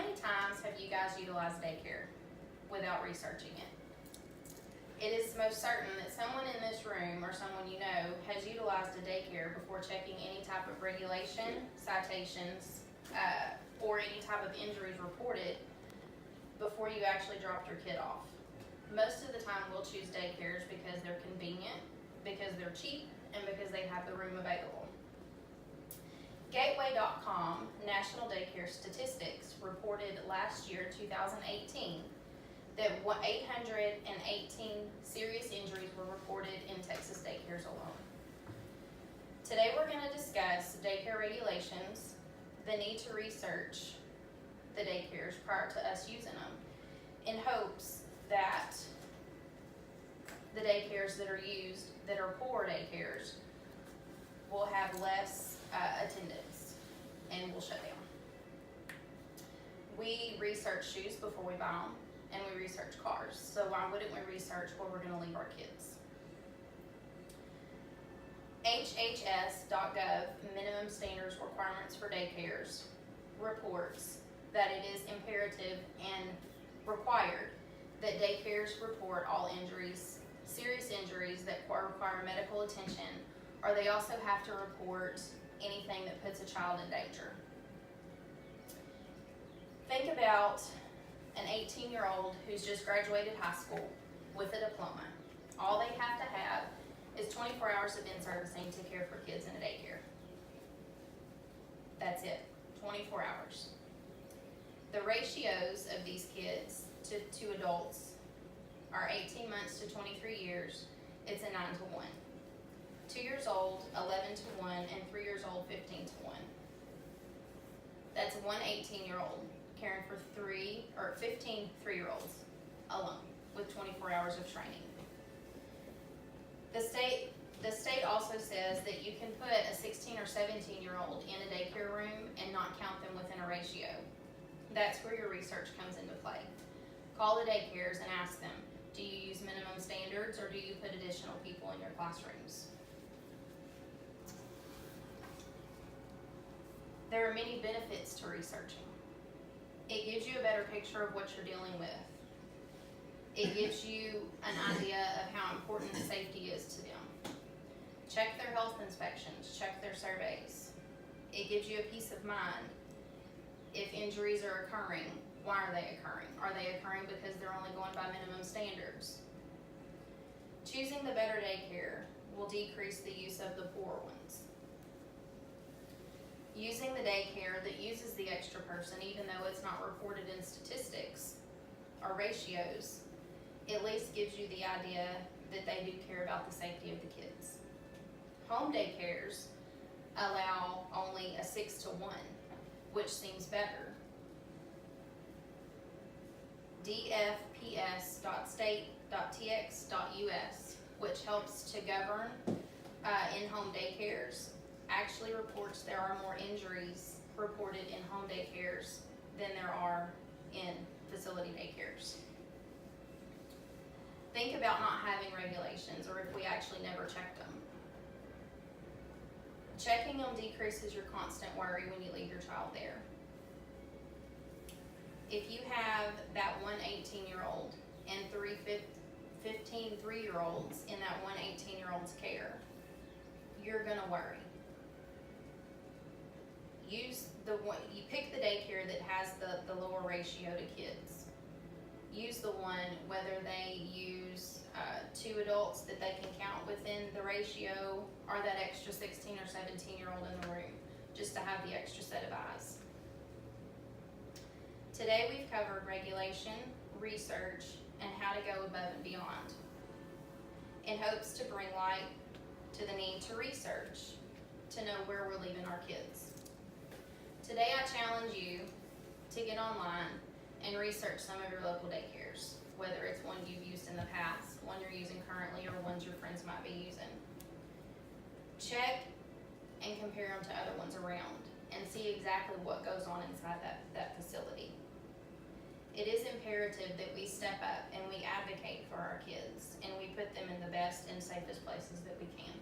many times have you guys utilized daycare without researching it? It is most certain that someone in this room or someone you know has utilized a daycare before checking any type of regulation, citations, or any type of injuries reported before you actually dropped your kid off. Most of the time we'll choose daycares because they're convenient, because they're cheap, and because they have the room available. Gateway.com National Daycare Statistics reported last year, 2018, that 818 serious injuries were reported in Texas daycares alone. Today we're going to discuss daycare regulations, the need to research the daycares prior to us using them, in hopes that the daycares that are used, that are poor daycares, will have less attendance and will shut down. We research shoes before we buy them, and we research cars. So why wouldn't we research where we're going to leave our kids? HHS.gov Minimum Standards Requirements for Daycares reports that it is imperative and required that daycares report all injuries, serious injuries that require medical attention, or they also have to report anything that puts a child in danger. Think about an 18-year-old who's just graduated high school with a diploma. All they have to have is 24 hours of in-servicing to care for kids in a daycare. That's it, 24 hours. The ratios of these kids to adults are 18 months to 23 years, it's a 9 to 1. 2 years old, 11 to 1, and 3 years old, 15 to 1. That's one 18-year-old caring for 15 3-year-olds alone with 24 hours of training. The state also says that you can put a 16 or 17-year-old in a daycare room and not count them within a ratio. That's where your research comes into play. Call the daycares and ask them, do you use minimum standards or do you put additional people in your classrooms? There are many benefits to researching. It gives you a better picture of what you're dealing with. It gives you an idea of how important safety is to them. Check their health inspections, check their surveys. It gives you a peace of mind. If injuries are occurring, why are they occurring? Are they occurring because they're only going by minimum standards? Choosing the better daycare will decrease the use of the poor ones. Using the daycare that uses the extra person, even though it's not reported in statistics or ratios, at least gives you the idea that they do care about the safety of the kids. Home daycares allow only a 6 to 1, which seems better. dfps.state.tx.us, which helps to govern in-home daycares, actually reports there are more injuries reported in home daycares than there are in facility daycares. Think about not having regulations, or if we actually never checked them. Checking them decreases your constant worry when you leave your child there. If you have that one 18-year-old and 15 3-year-olds in that one 18-year-old's care, you're gonna worry. You pick the daycare that has the lower ratio to kids. Use the one, whether they use 2 adults that they can count within the ratio, or that extra 16 or 17-year-old in the room, just to have the extra set of eyes. Today we've covered regulation, research, and how to go above and beyond, in hopes to bring light to the need to research, to know where we're leaving our kids. Today I challenge you to get online and research some of your local daycares, whether it's one you've used in the past, one you're using currently, or ones your friends might be using. Check and compare them to other ones around and see exactly what goes on inside that facility. It is imperative that we step up and we advocate for our kids and we put them in the best and safest places that we can.